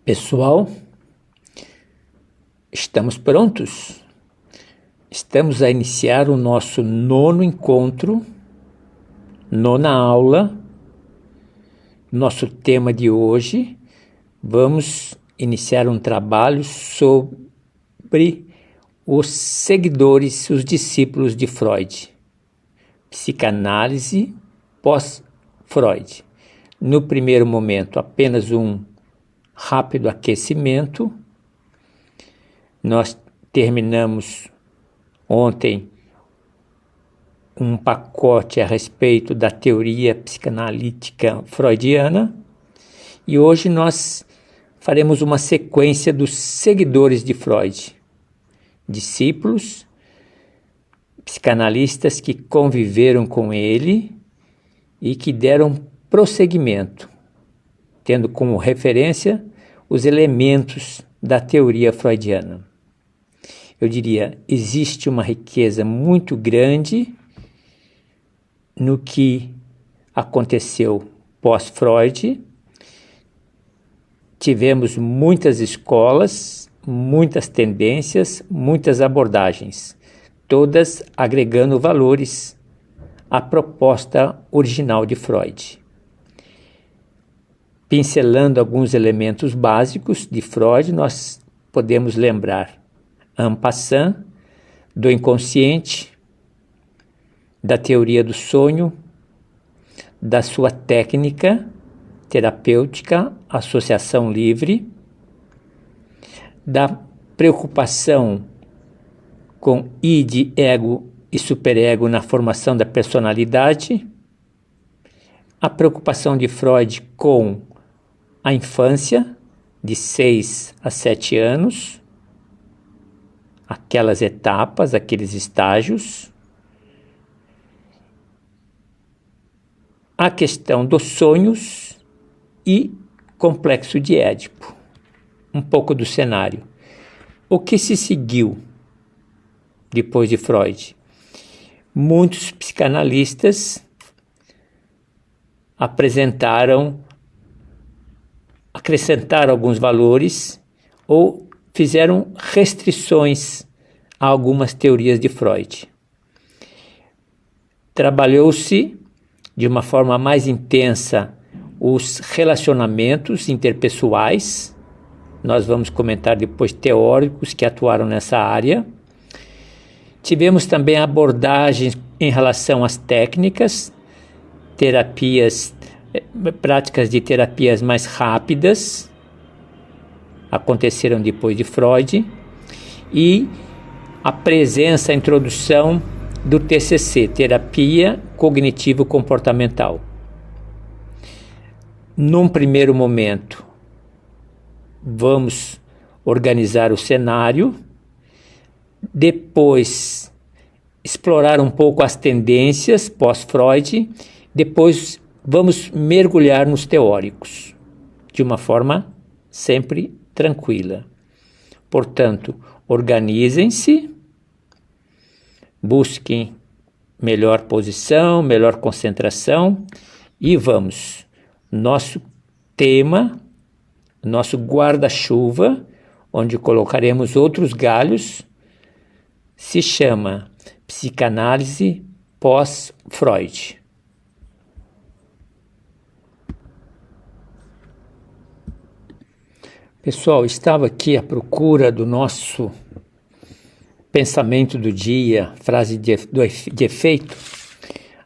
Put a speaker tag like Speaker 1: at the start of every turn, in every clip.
Speaker 1: Pessoal, estamos prontos? Estamos a iniciar o nosso nono encontro, nona aula. Nosso tema de hoje, vamos iniciar um trabalho sobre os seguidores, os discípulos de Freud. Psicanálise pós-Freud. No primeiro momento, apenas um rápido aquecimento. Nós terminamos ontem um pacote a respeito da teoria psicanalítica freudiana e hoje nós faremos uma sequência dos seguidores de Freud, discípulos, psicanalistas que conviveram com ele e que deram prosseguimento, tendo como referência os elementos da teoria freudiana. Eu diria, existe uma riqueza muito grande no que aconteceu pós-Freud. Tivemos muitas escolas, muitas tendências, muitas abordagens, todas agregando valores à proposta original de Freud. Pincelando alguns elementos básicos de Freud, nós podemos lembrar en passant do inconsciente, da teoria do sonho, da sua técnica terapêutica, associação livre, da preocupação com id, ego e superego na formação da personalidade, a preocupação de Freud com a infância, de 6 a 7 anos, aquelas etapas, aqueles estágios, a questão dos sonhos e complexo de Édipo. Um pouco do cenário. O que se seguiu depois de Freud? Muitos psicanalistas acrescentaram alguns valores ou fizeram restrições a algumas teorias de Freud. Trabalhou-se de uma forma mais intensa os relacionamentos interpessoais. Nós vamos comentar depois teóricos que atuaram nessa área. Tivemos também abordagens em relação às técnicas, práticas de terapias mais rápidas, aconteceram depois de Freud, e a presença, a introdução do TCC, Terapia Cognitivo-Comportamental. Num primeiro momento, vamos organizar o cenário, depois explorar um pouco as tendências pós-Freud, depois vamos mergulhar nos teóricos, de uma forma sempre tranquila. Portanto, organizem-se, busquem melhor posição, melhor concentração e vamos. Nosso tema, nosso guarda-chuva, onde colocaremos outros galhos, se chama Psicanálise pós-Freud. Pessoal, estava aqui à procura do nosso pensamento do dia, frase de efeito,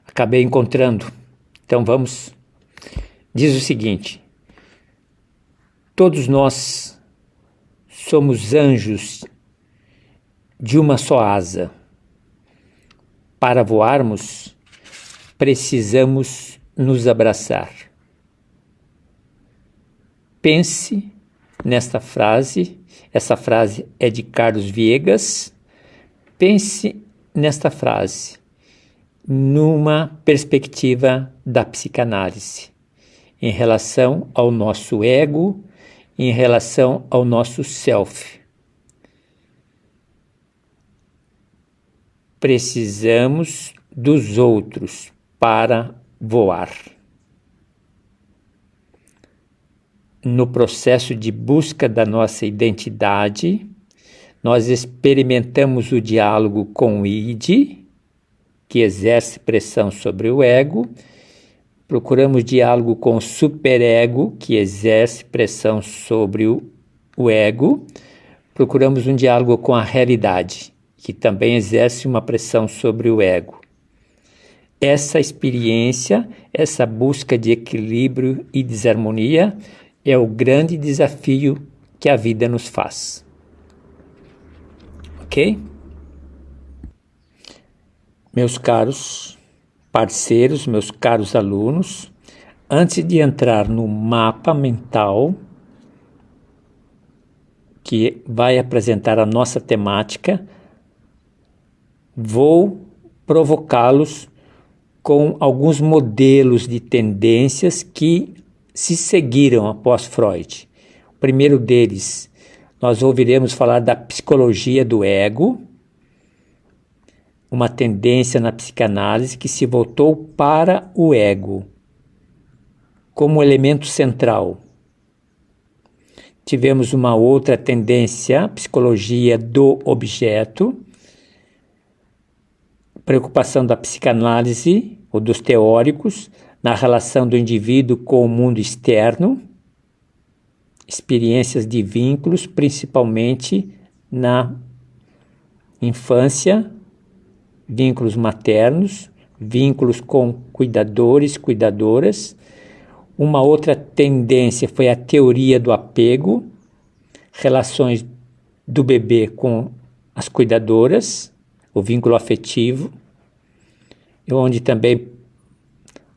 Speaker 1: acabei encontrando. Então vamos, diz o seguinte: todos nós somos anjos de uma só asa. Para voarmos, precisamos nos abraçar. Pense nesta frase, essa frase é de Carlos Viegas. Pense nesta frase, numa perspectiva da psicanálise, em relação ao nosso ego, em relação ao nosso self. Precisamos dos outros para voar. no processo de busca da nossa identidade, nós experimentamos o diálogo com o id, que exerce pressão sobre o ego, procuramos diálogo com o superego, que exerce pressão sobre o ego, procuramos um diálogo com a realidade, que também exerce uma pressão sobre o ego. Essa experiência, essa busca de equilíbrio e desarmonia é o grande desafio que a vida nos faz. Ok? Meus caros parceiros, meus caros alunos, antes de entrar no mapa mental, que vai apresentar a nossa temática, vou provocá-los com alguns modelos de tendências que se seguiram após Freud. O primeiro deles, nós ouviremos falar da psicologia do ego, uma tendência na psicanálise que se voltou para o ego como elemento central. Tivemos uma outra tendência, psicologia do objeto, preocupação da psicanálise ou dos teóricos na relação do indivíduo com o mundo externo, experiências de vínculos, principalmente na infância, vínculos maternos, vínculos com cuidadores, cuidadoras. Uma outra tendência foi a teoria do apego, relações do bebê com as cuidadoras, o vínculo afetivo, onde também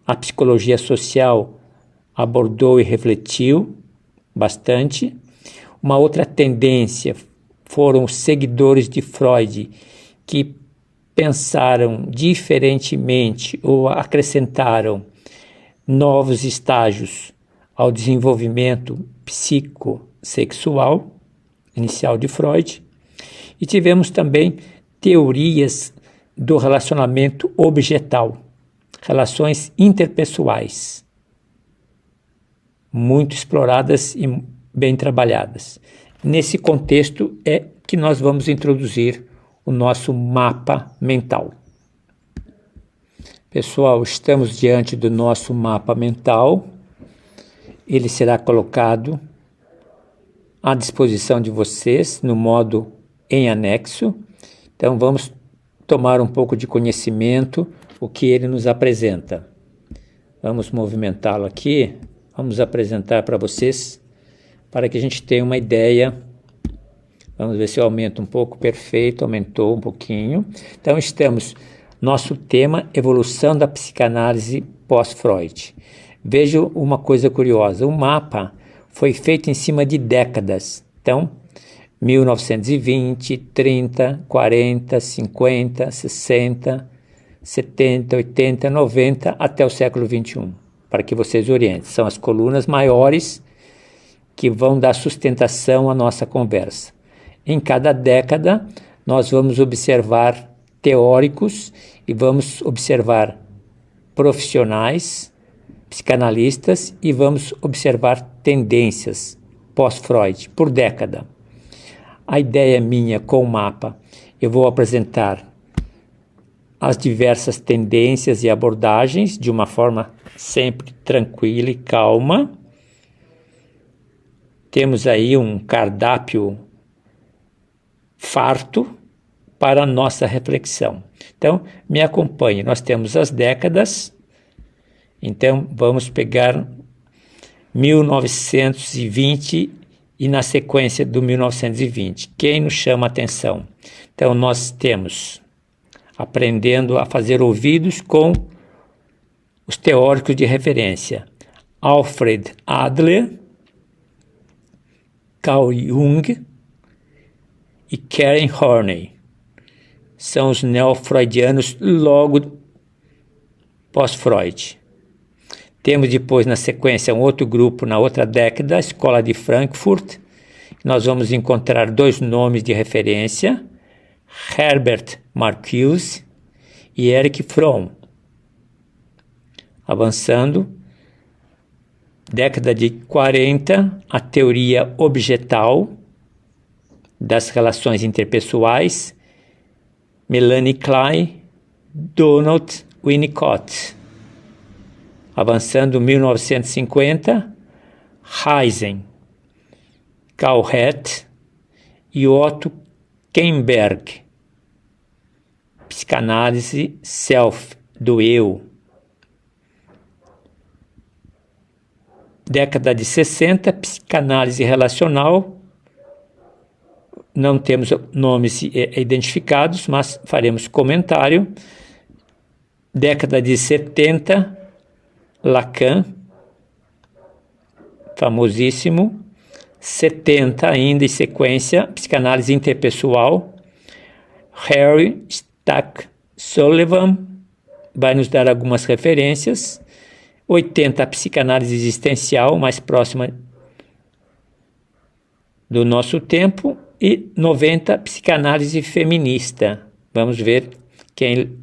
Speaker 1: a psicologia social abordou e refletiu bastante. Uma outra tendência foram os seguidores de Freud que pensaram diferentemente ou acrescentaram novos estágios ao desenvolvimento psicossexual inicial de Freud. E tivemos também teorias do relacionamento objetal, relações interpessoais, muito exploradas e bem trabalhadas. Nesse contexto é que nós vamos introduzir o nosso mapa mental. Pessoal, estamos diante do nosso mapa mental. Ele será colocado à disposição de vocês no modo em anexo. Então vamos tomar um pouco de conhecimento o que ele nos apresenta. Vamos movimentá-lo aqui, vamos apresentar para vocês, para que a gente tenha uma ideia. Vamos ver se eu aumento um pouco, perfeito, aumentou um pouquinho. Então nosso tema, evolução da psicanálise pós-Freud. Veja uma coisa curiosa, o mapa foi feito em cima de décadas. Então, 1920, 30, 40, 50, 60, 70, 80, 90, até o século 21, para que vocês orientem. São as colunas maiores que vão dar sustentação à nossa conversa. Em cada década, nós vamos observar teóricos e vamos observar profissionais, psicanalistas e vamos observar tendências pós-Freud por década. A ideia minha com o mapa, eu vou apresentar as diversas tendências e abordagens de uma forma sempre tranquila e calma. Temos aí um cardápio farto para a nossa reflexão. Então, me acompanhe. Nós temos as décadas. Então, vamos pegar 1920 e na sequência do 1920. Quem nos chama a atenção? Então, nós temos aprendendo a fazer ouvidos com os teóricos de referência. Alfred Adler, Carl Jung e Karen Horney. São os neofreudianos logo pós-Freud. Temos depois, na sequência, um outro grupo, na outra década, a Escola de Frankfurt. Nós vamos encontrar dois nomes de referência, Herbert Marcuse e Erich Fromm. Avançando, Década de 40, a teoria objetal das relações interpessoais, Melanie Klein, Donald Winnicott. Avançando 1950, Heisen, Carl Hett e Otto Kemberg, psicanálise self, do eu. Década de 60, psicanálise relacional. Não temos nomes identificados, mas faremos comentário. Década de 70, Lacan, famosíssimo. 70 ainda em sequência, psicanálise interpessoal. Harry Stack Sullivan vai nos dar algumas referências. 80, a psicanálise existencial, mais próxima do nosso tempo. E 90, psicanálise feminista. Vamos ver quem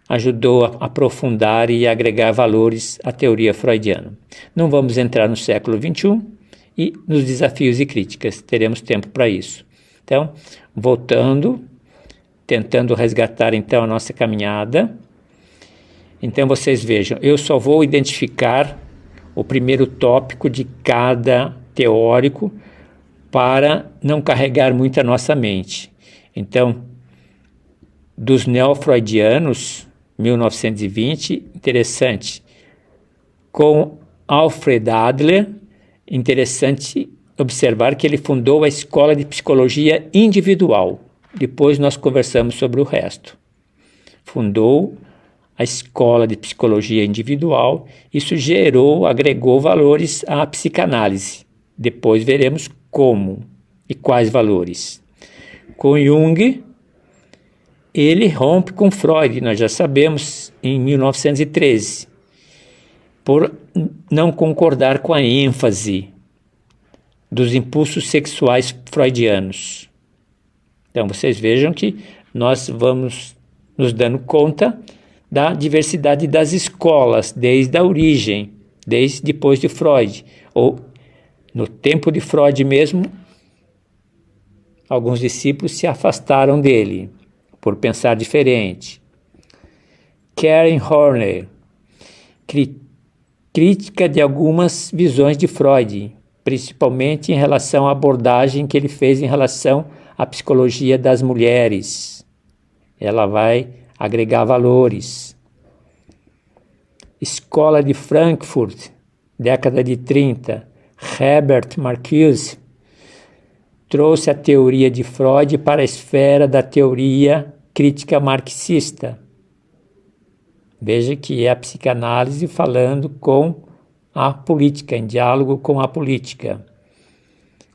Speaker 1: ajudou a aprofundar e agregar valores à teoria freudiana. Não vamos entrar no século XXI e nos desafios e críticas. Teremos tempo para isso. Então, voltando, tentando resgatar então a nossa caminhada. Então vocês vejam, eu só vou identificar o primeiro tópico de cada teórico para não carregar muito a nossa mente. Então, dos neo-freudianos, 1920, interessante. Com Alfred Adler, interessante observar que ele fundou a Escola de Psicologia Individual. Depois nós conversamos sobre o resto. Fundou a Escola de Psicologia Individual. Isso agregou valores à psicanálise. Depois veremos como e quais valores. Com Jung, ele rompe com Freud, nós já sabemos, em 1913, por não concordar com a ênfase dos impulsos sexuais freudianos. Então, vocês vejam que nós vamos nos dando conta da diversidade das escolas, desde a origem, desde depois de Freud, ou no tempo de Freud mesmo, alguns discípulos se afastaram dele, por pensar diferente. Karen Horner, crítica de algumas visões de Freud, principalmente em relação à abordagem que ele fez em relação à psicologia das mulheres. Ela vai agregar valores. Escola de Frankfurt, década de 30, Herbert Marcuse trouxe a teoria de Freud para a esfera da teoria crítica marxista. Veja que é a psicanálise falando com a política, em diálogo com a política,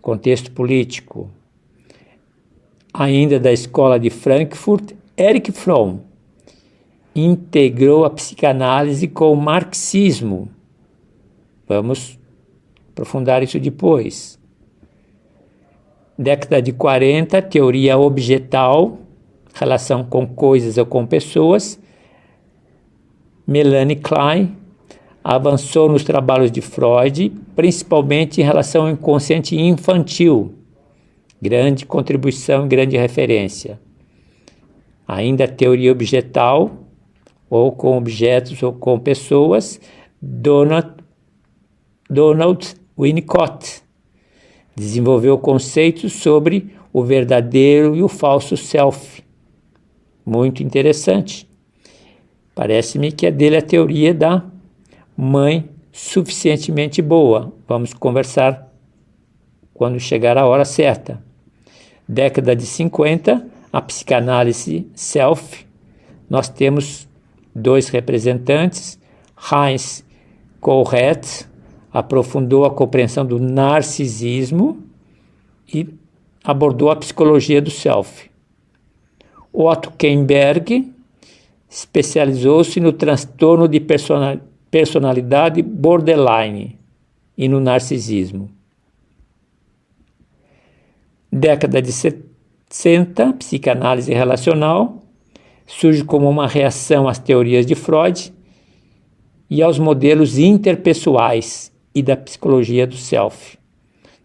Speaker 1: contexto político. Ainda da Escola de Frankfurt, Erich Fromm integrou a psicanálise com o marxismo. Vamos aprofundar isso depois. Década de 40, teoria objetal, relação com coisas ou com pessoas. Melanie Klein avançou nos trabalhos de Freud, principalmente em relação ao inconsciente infantil. Grande contribuição, grande referência. Ainda a teoria objetal, ou com objetos ou com pessoas, Donald Winnicott desenvolveu conceitos sobre o verdadeiro e o falso self. Muito interessante. Parece-me que é dele a teoria da mãe suficientemente boa. Vamos conversar quando chegar a hora certa. Década de 50, a psicanálise self. Nós temos dois representantes. Heinz Kohret aprofundou a compreensão do narcisismo e abordou a psicologia do self. Otto Kemberg especializou-se no transtorno de personalidade borderline e no narcisismo. Década de 60, psicanálise relacional, surge como uma reação às teorias de Freud e aos modelos interpessoais e da psicologia do self.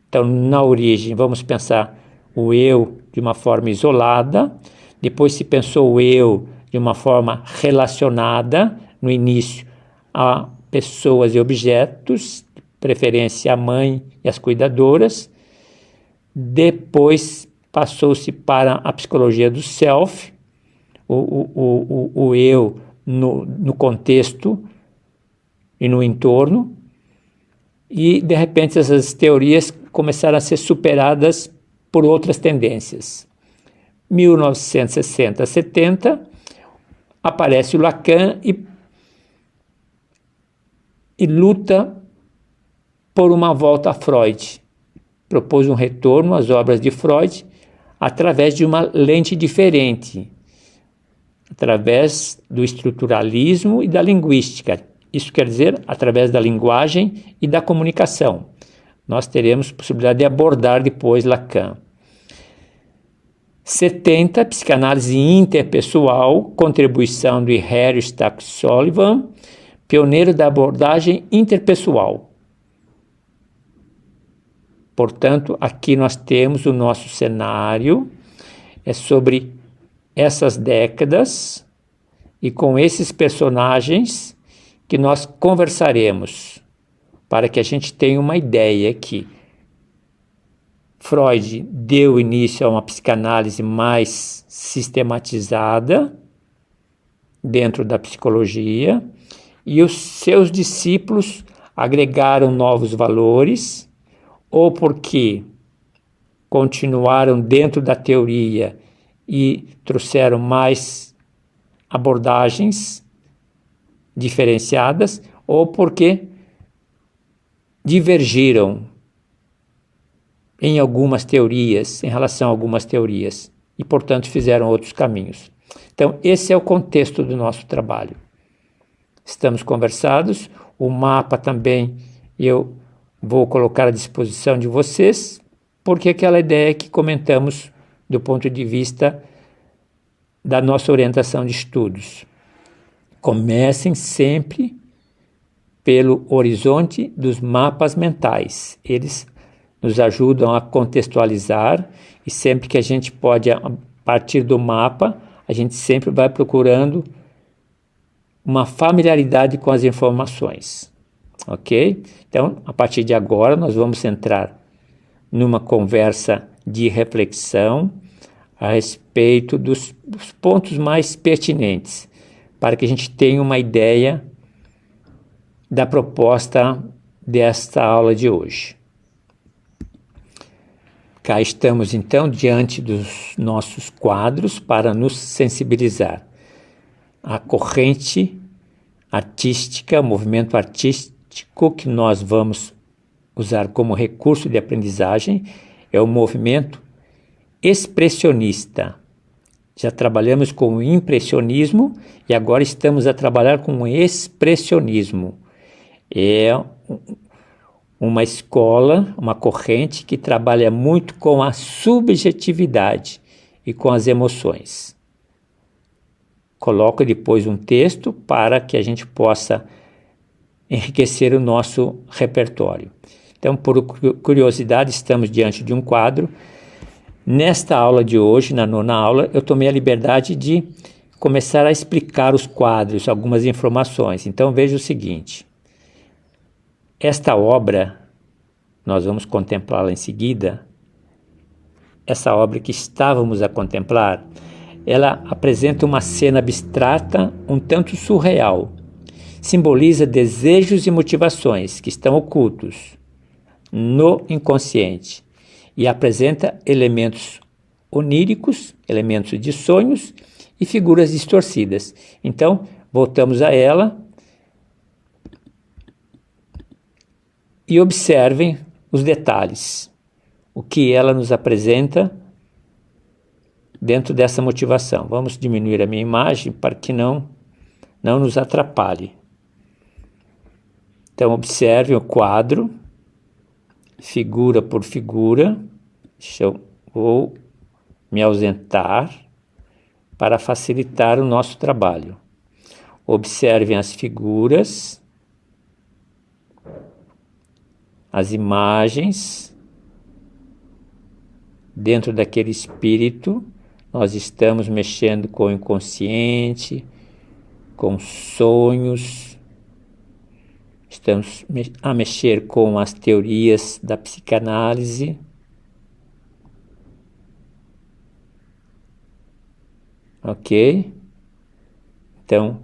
Speaker 1: Então, na origem, vamos pensar o eu de uma forma isolada, depois se pensou o eu de uma forma relacionada, no início a pessoas e objetos, de preferência a mãe e as cuidadoras, depois passou-se para a psicologia do self, o eu no contexto e no entorno, e de repente essas teorias começaram a ser superadas por outras tendências. 1960, 70, aparece o Lacan e luta por uma volta a Freud. Propôs um retorno às obras de Freud através de uma lente diferente, através do estruturalismo e da linguística. Isso quer dizer, através da linguagem e da comunicação. Nós teremos possibilidade de abordar depois Lacan. 70, psicanálise interpessoal, contribuição de Harry Stack Sullivan, pioneiro da abordagem interpessoal. Portanto, aqui nós temos o nosso cenário, é sobre essas décadas e com esses personagens que nós conversaremos, para que a gente tenha uma ideia que Freud deu início a uma psicanálise mais sistematizada dentro da psicologia e os seus discípulos agregaram novos valores, ou porque continuaram dentro da teoria e trouxeram mais abordagens diferenciadas, ou porque divergiram em algumas teorias, em relação a algumas teorias, e, portanto, fizeram outros caminhos. Então, esse é o contexto do nosso trabalho. Estamos conversados, o mapa também eu vou colocar à disposição de vocês, porque aquela ideia que comentamos do ponto de vista da nossa orientação de estudos. Comecem sempre pelo horizonte dos mapas mentais. Eles nos ajudam a contextualizar e sempre que a gente pode, a partir do mapa, a gente sempre vai procurando uma familiaridade com as informações, ok? Então, a partir de agora, nós vamos entrar numa conversa de reflexão a respeito dos pontos mais pertinentes, para que a gente tenha uma ideia da proposta desta aula de hoje. Cá estamos, então, diante dos nossos quadros para nos sensibilizar. A corrente artística, o movimento artístico que nós vamos usar como recurso de aprendizagem é o movimento expressionista. Já trabalhamos com o impressionismo e agora estamos a trabalhar com o expressionismo. É uma escola, uma corrente que trabalha muito com a subjetividade e com as emoções. Coloco depois um texto para que a gente possa enriquecer o nosso repertório. Então, por curiosidade, estamos diante de um quadro. Nesta aula de hoje, na 9ª aula, eu tomei a liberdade de começar a explicar os quadros, algumas informações. Então, veja o seguinte. Esta obra, nós vamos contemplá-la em seguida, essa obra que estávamos a contemplar, ela apresenta uma cena abstrata um tanto surreal. Simboliza desejos e motivações que estão ocultos no inconsciente e apresenta elementos oníricos, elementos de sonhos e figuras distorcidas. Então, voltamos a ela e observem os detalhes, o que ela nos apresenta dentro dessa motivação. Vamos diminuir a minha imagem para que não nos atrapalhe. Então, observem o quadro, figura por figura. Vou me ausentar para facilitar o nosso trabalho. Observem as figuras as imagens dentro daquele espírito. Nós estamos mexendo com o inconsciente, com sonhos, estamos a mexer com as teorias da psicanálise. Ok? Então,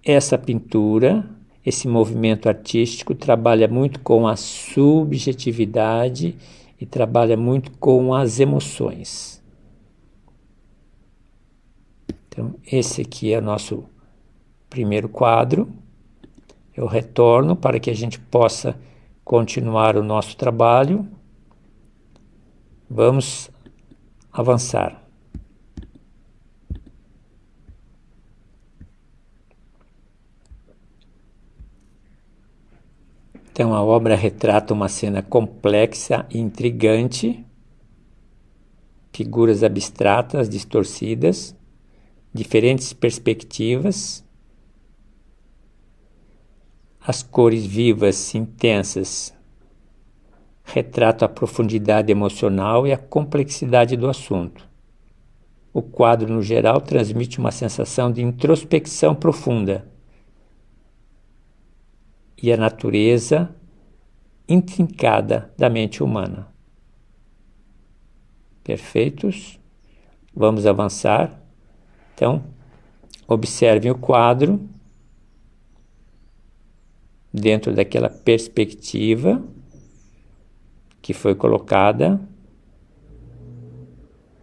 Speaker 1: essa pintura, esse movimento artístico trabalha muito com a subjetividade e trabalha muito com as emoções. Então, esse aqui é o nosso primeiro quadro. Eu retorno para que a gente possa continuar o nosso trabalho. Vamos avançar. Então, a obra retrata uma cena complexa e intrigante, figuras abstratas, distorcidas, diferentes perspectivas, as cores vivas, intensas, retratam a profundidade emocional e a complexidade do assunto. O quadro, no geral, transmite uma sensação de introspecção profunda e a natureza intrincada da mente humana. Perfeitos? Vamos avançar. Então, observem o quadro dentro daquela perspectiva que foi colocada,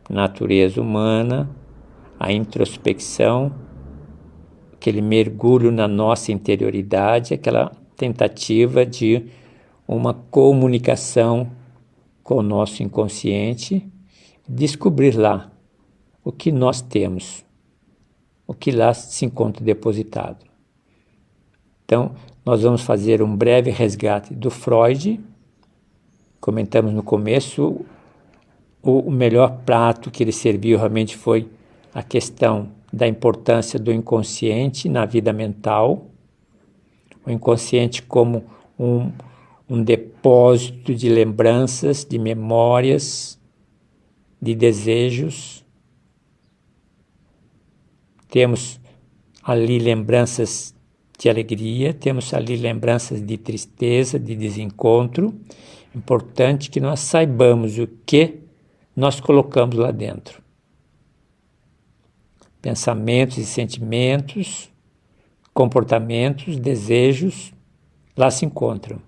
Speaker 1: natureza humana, a introspecção, aquele mergulho na nossa interioridade, aquela tentativa de uma comunicação com o nosso inconsciente, descobrir lá o que nós temos, o que lá se encontra depositado. Então, nós vamos fazer um breve resgate do Freud. Comentamos no começo, o melhor prato que ele serviu realmente foi a questão da importância do inconsciente na vida mental. O inconsciente como um depósito de lembranças, de memórias, de desejos. Temos ali lembranças de alegria, temos ali lembranças de tristeza, de desencontro. Importante que nós saibamos o que nós colocamos lá dentro. Pensamentos e sentimentos, comportamentos, desejos, lá se encontram.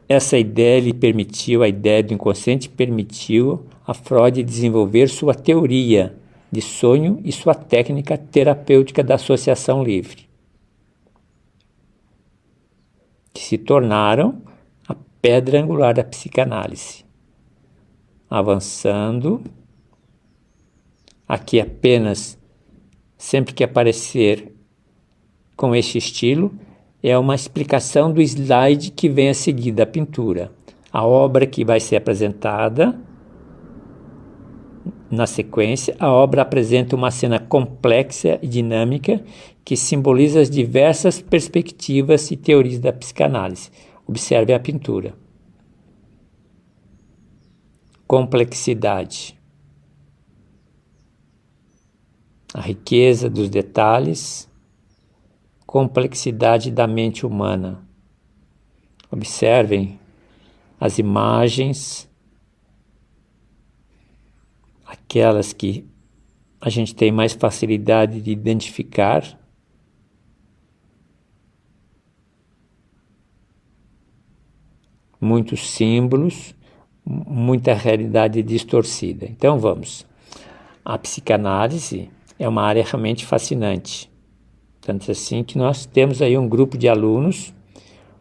Speaker 1: Essa ideia lhe permitiu, a ideia do inconsciente permitiu a Freud desenvolver sua teoria de sonho e sua técnica terapêutica da associação livre, que se tornaram a pedra angular da psicanálise. Avançando, aqui apenas, sempre que aparecer com este estilo, é uma explicação do slide que vem a seguir da pintura. A obra que vai ser apresentada na sequência, a obra apresenta uma cena complexa e dinâmica que simboliza as diversas perspectivas e teorias da psicanálise. Observe a pintura. Complexidade. A riqueza dos detalhes, complexidade da mente humana. Observem as imagens, aquelas que a gente tem mais facilidade de identificar. Muitos símbolos, muita realidade distorcida. Então vamos. A psicanálise é uma área realmente fascinante. Tanto assim que nós temos aí um grupo de alunos,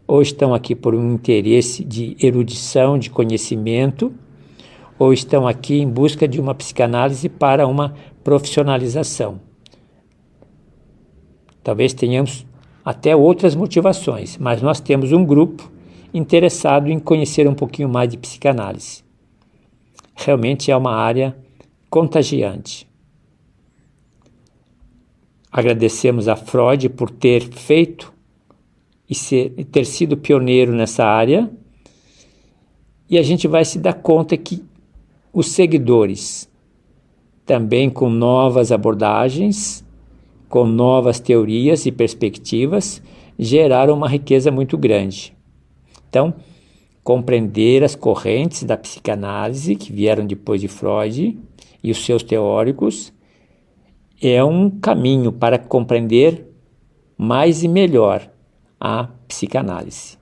Speaker 1: ou estão aqui por um interesse de erudição, de conhecimento, ou estão aqui em busca de uma psicanálise para uma profissionalização. Talvez tenhamos até outras motivações, mas nós temos um grupo interessado em conhecer um pouquinho mais de psicanálise. Realmente é uma área contagiante. Agradecemos a Freud por ter feito e ter sido pioneiro nessa área. E a gente vai se dar conta que os seguidores, também com novas abordagens, com novas teorias e perspectivas, geraram uma riqueza muito grande. Então, compreender as correntes da psicanálise que vieram depois de Freud e os seus teóricos é um caminho para compreender mais e melhor a psicanálise.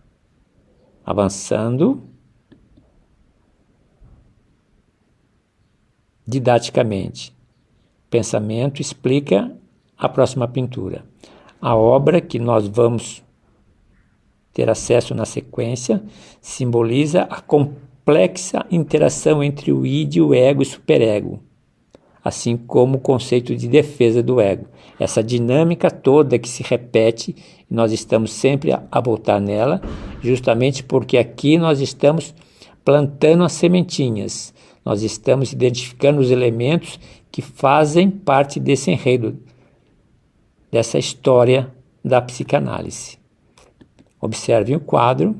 Speaker 1: Avançando didaticamente. Pensamento explica a próxima pintura. A obra que nós vamos ter acesso na sequência simboliza a complexa interação entre o id, o ego e o superego, assim como o conceito de defesa do ego. Essa dinâmica toda que se repete, nós estamos sempre a voltar nela, justamente porque aqui nós estamos plantando as sementinhas, nós estamos identificando os elementos que fazem parte desse enredo, dessa história da psicanálise. Observem o quadro,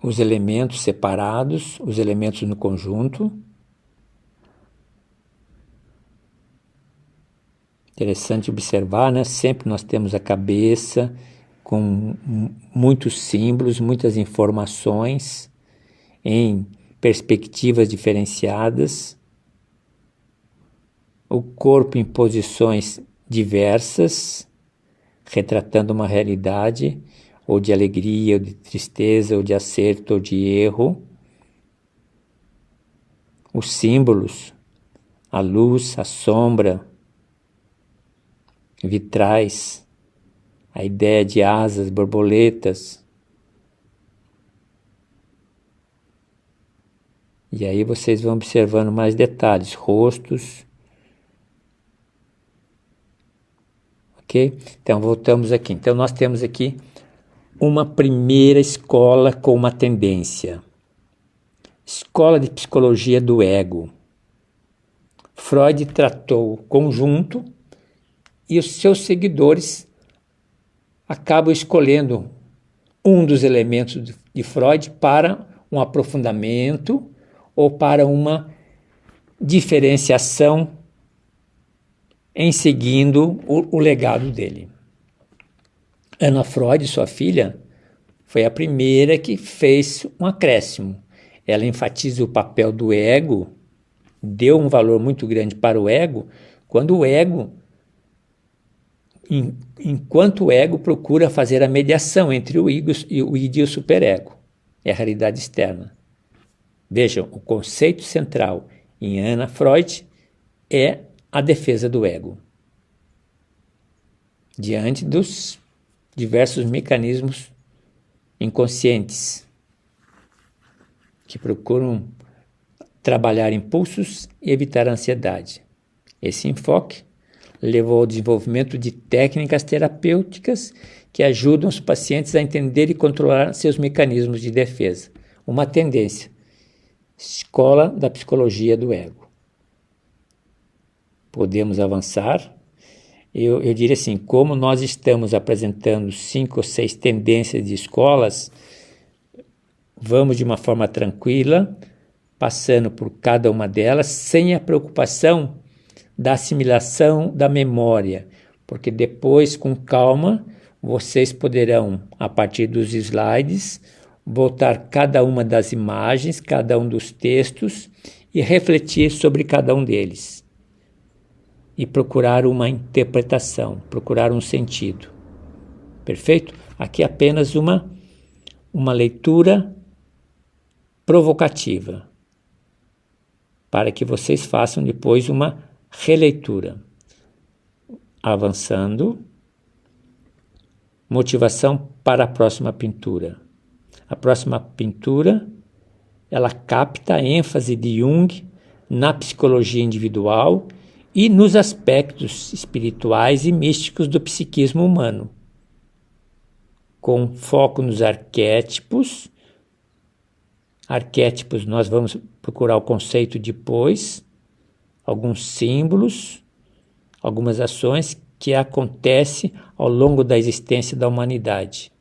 Speaker 1: os elementos separados, os elementos no conjunto. Interessante observar, né? Sempre nós temos a cabeça com muitos símbolos, muitas informações em perspectivas diferenciadas, o corpo em posições diversas, retratando uma realidade ou de alegria, ou de tristeza, ou de acerto, ou de erro. Os símbolos, a luz, a sombra, vitrais, a ideia de asas, borboletas. E aí vocês vão observando mais detalhes, rostos. Ok? Então voltamos aqui. Então nós temos aqui uma primeira escola com uma tendência. Escola de psicologia do ego. Freud tratou o conjunto e os seus seguidores acabam escolhendo um dos elementos de Freud para um aprofundamento ou para uma diferenciação em seguindo o legado dele. Anna Freud, sua filha, foi a primeira que fez um acréscimo. Ela enfatiza o papel do ego, deu um valor muito grande para o ego, quando o ego, enquanto o ego procura fazer a mediação entre o id e o superego. É a realidade externa. Vejam, o conceito central em Anna Freud é a defesa do ego, diante dos diversos mecanismos inconscientes que procuram trabalhar impulsos e evitar a ansiedade. Esse enfoque levou ao desenvolvimento de técnicas terapêuticas que ajudam os pacientes a entender e controlar seus mecanismos de defesa. Uma tendência. Escola da psicologia do ego. Podemos avançar. Eu diria assim, como nós estamos apresentando 5 ou 6 tendências de escolas, vamos de uma forma tranquila, passando por cada uma delas, sem a preocupação da assimilação da memória, porque depois, com calma, vocês poderão, a partir dos slides, voltar cada uma das imagens, cada um dos textos e refletir sobre cada um deles. E procurar uma interpretação, procurar um sentido. Perfeito? Aqui apenas uma leitura provocativa, para que vocês façam depois uma releitura. Avançando. Motivação para a próxima pintura. A próxima pintura, ela capta a ênfase de Jung na psicologia individual e nos aspectos espirituais e místicos do psiquismo humano, com foco nos arquétipos. Arquétipos, nós vamos procurar o conceito depois, alguns símbolos, algumas ações que acontecem ao longo da existência da humanidade.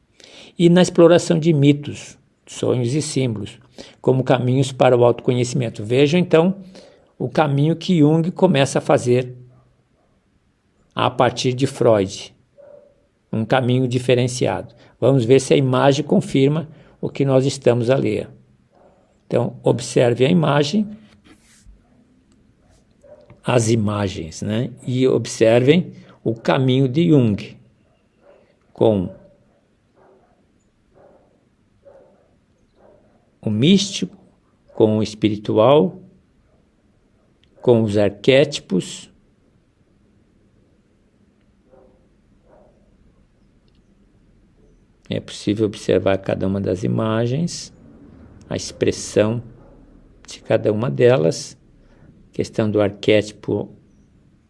Speaker 1: E na exploração de mitos, sonhos e símbolos, como caminhos para o autoconhecimento. Vejam, então, o caminho que Jung começa a fazer a partir de Freud. Um caminho diferenciado. Vamos ver se a imagem confirma o que nós estamos a ler. Então, observe a imagem, as imagens, né? E observem o caminho de Jung, com o místico, com o espiritual, com os arquétipos. É possível observar cada uma das imagens, a expressão de cada uma delas, questão do arquétipo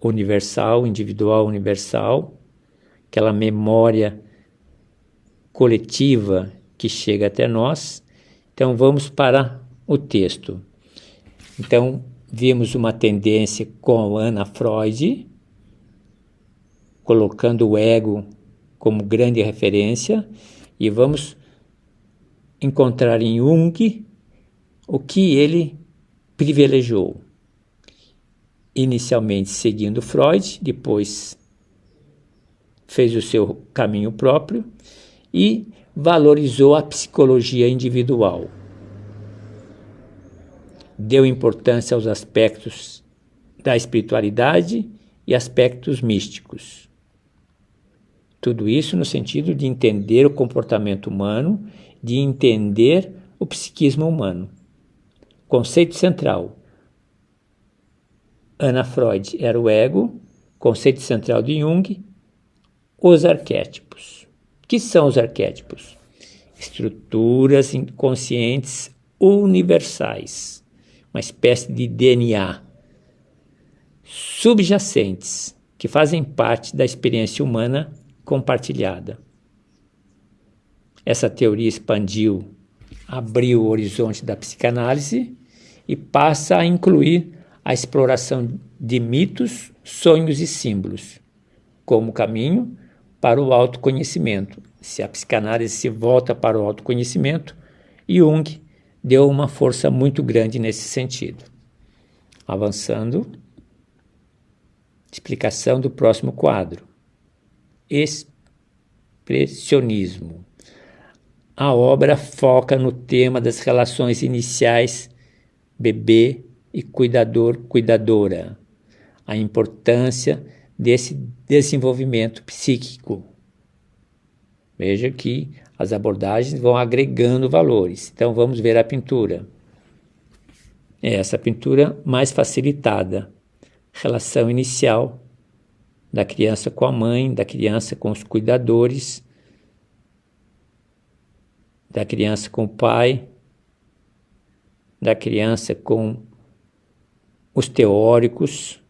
Speaker 1: universal, individual universal, aquela memória coletiva que chega até nós. Então vamos para o texto. Então vimos uma tendência com Anna Freud, colocando o ego como grande referência, e vamos encontrar em Jung o que ele privilegiou. Inicialmente seguindo Freud, depois fez o seu caminho próprio e valorizou a psicologia individual. Deu importância aos aspectos da espiritualidade e aspectos místicos. Tudo isso no sentido de entender o comportamento humano, de entender o psiquismo humano. Conceito central. Anna Freud era o ego, conceito central de Jung, os arquétipos. O que são os arquétipos? Estruturas inconscientes universais, uma espécie de DNA, subjacentes, que fazem parte da experiência humana compartilhada. Essa teoria expandiu, abriu o horizonte da psicanálise e passa a incluir a exploração de mitos, sonhos e símbolos, como caminho para o autoconhecimento. Se a psicanálise se volta para o autoconhecimento, Jung deu uma força muito grande nesse sentido. Avançando, explicação do próximo quadro. Expressionismo. A obra foca no tema das relações iniciais bebê e cuidador-cuidadora, a importância desse desenvolvimento psíquico. Veja que as abordagens vão agregando valores. Então vamos ver a pintura. Essa pintura mais facilitada. Relação inicial da criança com a mãe, da criança com os cuidadores, da criança com o pai, da criança com os teóricos.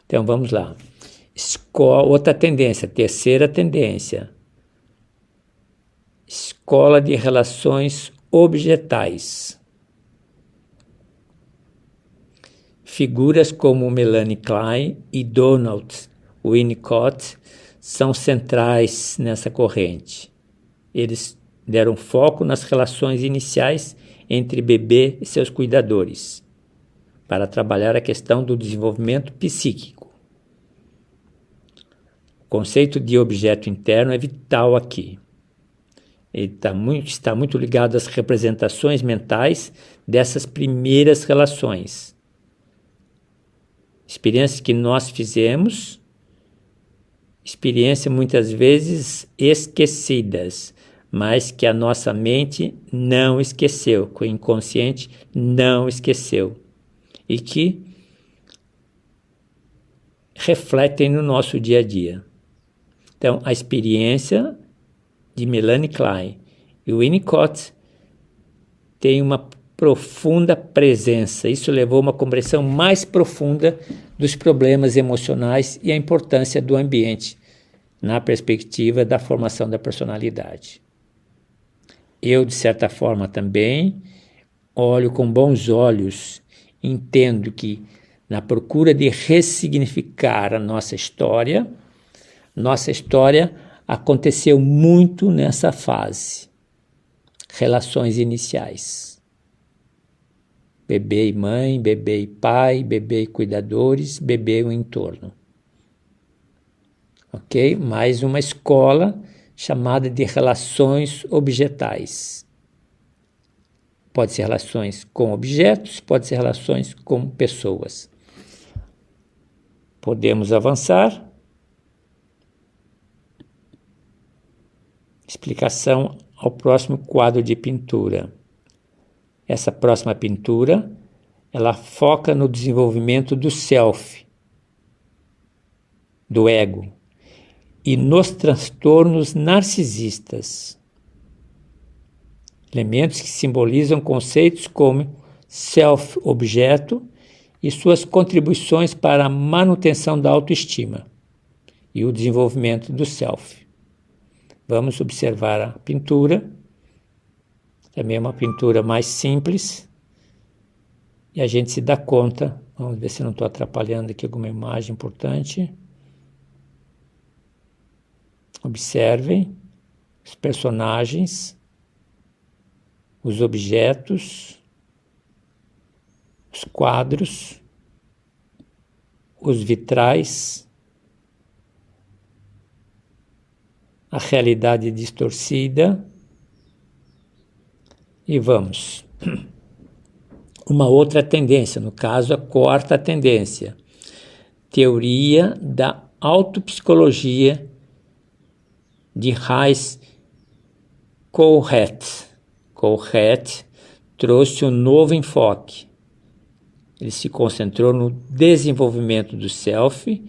Speaker 1: Então vamos lá. Outra tendência, terceira tendência. Escola de relações objetais. Figuras como Melanie Klein e Donald Winnicott são centrais nessa corrente. Eles deram foco nas relações iniciais entre bebê e seus cuidadores, para trabalhar a questão do desenvolvimento psíquico. O conceito de objeto interno é vital aqui. Ele está muito ligado às representações mentais dessas primeiras relações. Experiências que nós fizemos, experiências muitas vezes esquecidas, mas que a nossa mente não esqueceu, que o inconsciente não esqueceu, e que refletem no nosso dia a dia. Então, a experiência de Melanie Klein e Winnicott tem uma profunda presença. Isso levou a uma compreensão mais profunda dos problemas emocionais e a importância do ambiente na perspectiva da formação da personalidade. Eu, de certa forma, também olho com bons olhos, entendo que na procura de ressignificar a nossa história. Nossa história aconteceu muito nessa fase. Relações iniciais. Bebê e mãe, bebê e pai, bebê e cuidadores, bebê e o entorno. Ok? Mais uma escola chamada de relações objetais. Pode ser relações com objetos, pode ser relações com pessoas. Podemos avançar. Explicação ao próximo quadro de pintura. Essa próxima pintura, ela foca no desenvolvimento do self, do ego, e nos transtornos narcisistas. Elementos que simbolizam conceitos como self-objeto e suas contribuições para a manutenção da autoestima e o desenvolvimento do self. Vamos observar a pintura. Também é uma pintura mais simples. E a gente se dá conta. Vamos ver se não estou atrapalhando aqui alguma imagem importante. Observem os personagens, os objetos, os quadros, os vitrais, a realidade distorcida. E vamos. Uma outra tendência, no caso a quarta tendência, teoria da autopsicologia de Heinz Kohut. Kohut trouxe um novo enfoque. Ele se concentrou no desenvolvimento do self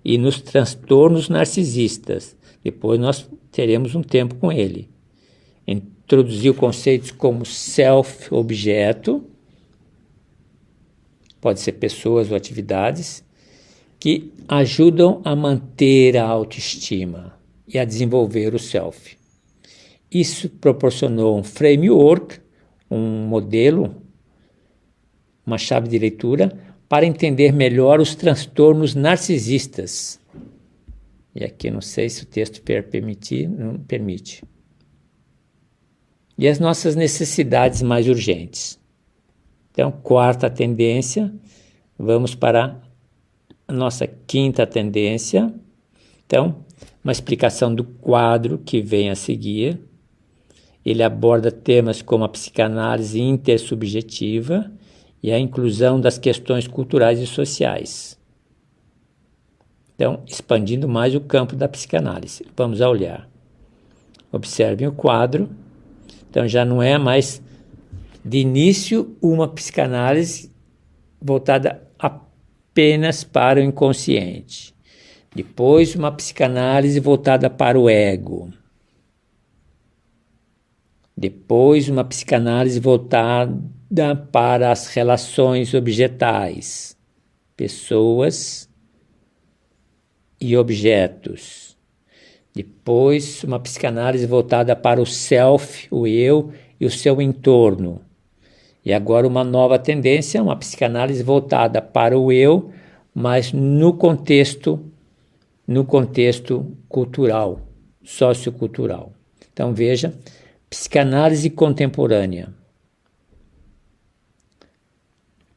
Speaker 1: e nos transtornos narcisistas. Depois nós teremos um tempo com ele. Introduziu conceitos como self-objeto, pode ser pessoas ou atividades, que ajudam a manter a autoestima e a desenvolver o self. Isso proporcionou um framework, um modelo, uma chave de leitura para entender melhor os transtornos narcisistas. E aqui não sei se o texto não permite. E as nossas necessidades mais urgentes. Então, quarta tendência, vamos para a nossa quinta tendência. Então, uma explicação do quadro que vem a seguir. Ele aborda temas como a psicanálise intersubjetiva e a inclusão das questões culturais e sociais. Então, expandindo mais o campo da psicanálise. Vamos a olhar. Observem o quadro. Então, já não é mais de início uma psicanálise voltada apenas para o inconsciente. Depois, uma psicanálise voltada para o ego. Depois, uma psicanálise voltada para as relações objetais, pessoas e objetos. Depois, uma psicanálise voltada para o self, o eu e o seu entorno. E agora uma nova tendência, uma psicanálise voltada para o eu, mas no contexto cultural, sociocultural. Então veja, psicanálise contemporânea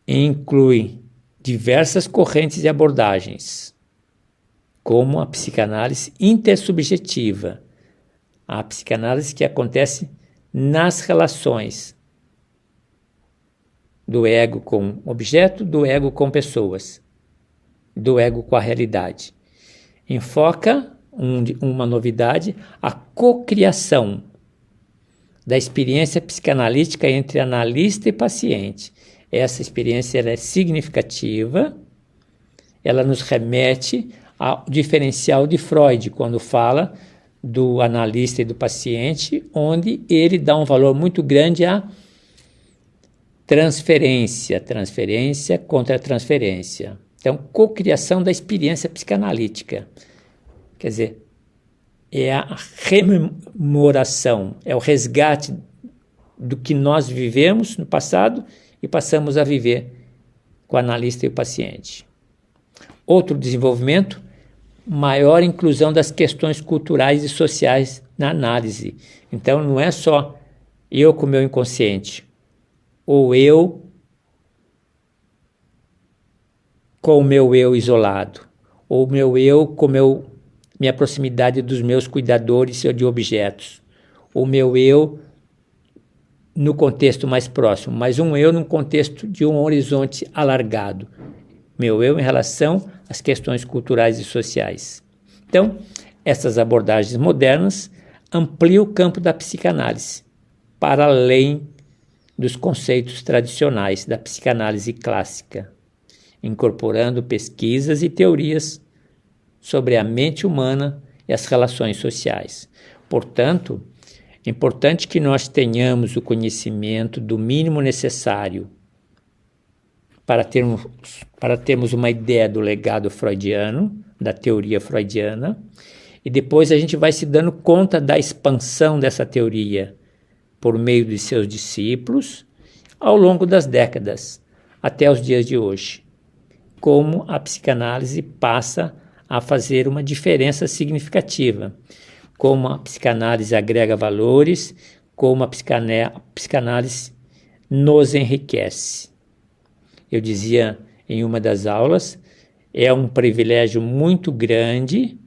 Speaker 1: inclui diversas correntes e abordagens, como a psicanálise intersubjetiva, a psicanálise que acontece nas relações do ego com objeto, do ego com pessoas, do ego com a realidade. Enfoca uma novidade, a cocriação da experiência psicanalítica entre analista e paciente. Essa experiência ela é significativa, ela nos remete ao diferencial de Freud, quando fala do analista e do paciente, onde ele dá um valor muito grande à transferência contra transferência. Então, cocriação da experiência psicanalítica. Quer dizer, é a rememoração, é o resgate do que nós vivemos no passado e passamos a viver com o analista e o paciente. Outro desenvolvimento, maior inclusão das questões culturais e sociais na análise. Então, não é só eu com o meu inconsciente, ou eu com o meu eu isolado, ou o meu eu com minha proximidade dos meus cuidadores de objetos, ou meu eu no contexto mais próximo, mas um eu num contexto de um horizonte alargado. Meu eu em relação às questões culturais e sociais. Então, essas abordagens modernas ampliam o campo da psicanálise, para além dos conceitos tradicionais da psicanálise clássica, incorporando pesquisas e teorias sobre a mente humana e as relações sociais. Portanto, é importante que nós tenhamos o conhecimento do mínimo necessário para termos uma ideia do legado freudiano, da teoria freudiana, e depois a gente vai se dando conta da expansão dessa teoria por meio de seus discípulos ao longo das décadas, até os dias de hoje. Como a psicanálise passa a fazer uma diferença significativa, como a psicanálise agrega valores, como a psicanálise nos enriquece. Eu dizia em uma das aulas, é um privilégio muito grande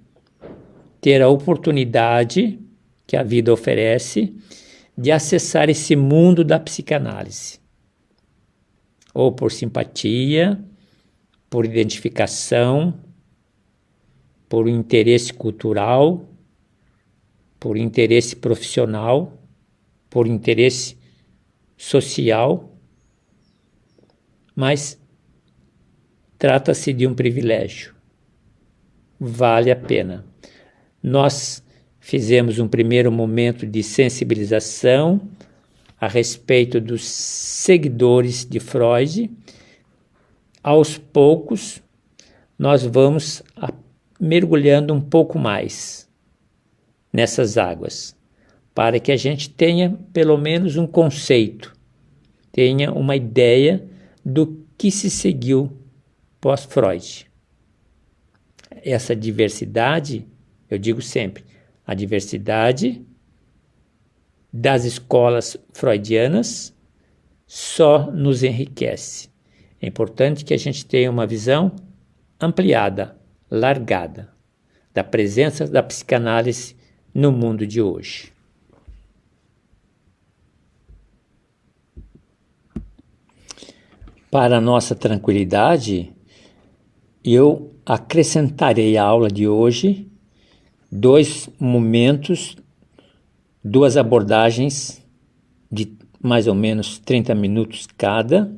Speaker 1: ter a oportunidade que a vida oferece de acessar esse mundo da psicanálise. Ou por simpatia, por identificação, por interesse cultural, por interesse profissional, por interesse social, mas trata-se de um privilégio. Vale a pena. Nós fizemos um primeiro momento de sensibilização a respeito dos seguidores de Freud. Aos poucos, nós vamos mergulhando um pouco mais nessas águas, para que a gente tenha pelo menos um conceito, tenha uma ideia do que se seguiu pós-Freud. Essa diversidade, eu digo sempre, a diversidade das escolas freudianas só nos enriquece. É importante que a gente tenha uma visão ampliada, largada, da presença da psicanálise no mundo de hoje. Para nossa tranquilidade, eu acrescentarei à aula de hoje 2 momentos, 2 abordagens de mais ou menos 30 minutos cada,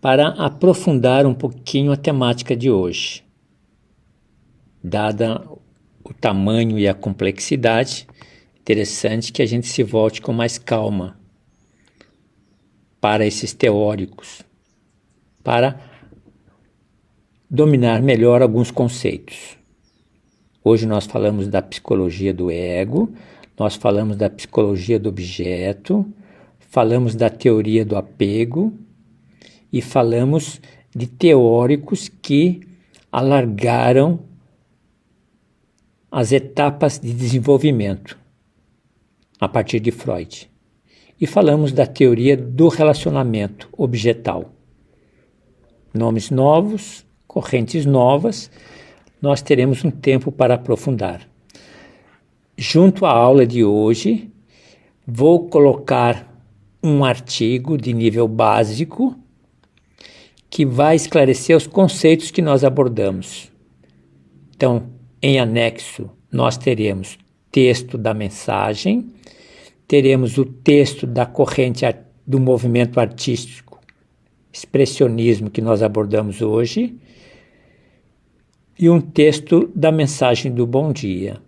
Speaker 1: para aprofundar um pouquinho a temática de hoje. Dada o tamanho e a complexidade, interessante que a gente se volte com mais calma para esses teóricos, para dominar melhor alguns conceitos. Hoje nós falamos da psicologia do ego, nós falamos da psicologia do objeto, falamos da teoria do apego e falamos de teóricos que alargaram as etapas de desenvolvimento a partir de Freud. E falamos da teoria do relacionamento objetal. Nomes novos, correntes novas, nós teremos um tempo para aprofundar. Junto à aula de hoje, vou colocar um artigo de nível básico que vai esclarecer os conceitos que nós abordamos. Então, em anexo, nós teremos texto da mensagem, teremos o texto da corrente do movimento artístico, expressionismo, que nós abordamos hoje, e um texto da mensagem do bom dia.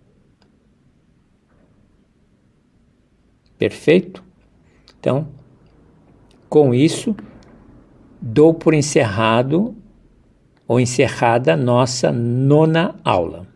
Speaker 1: Perfeito? Então, com isso, dou por encerrado ou encerrada a nossa 9ª aula.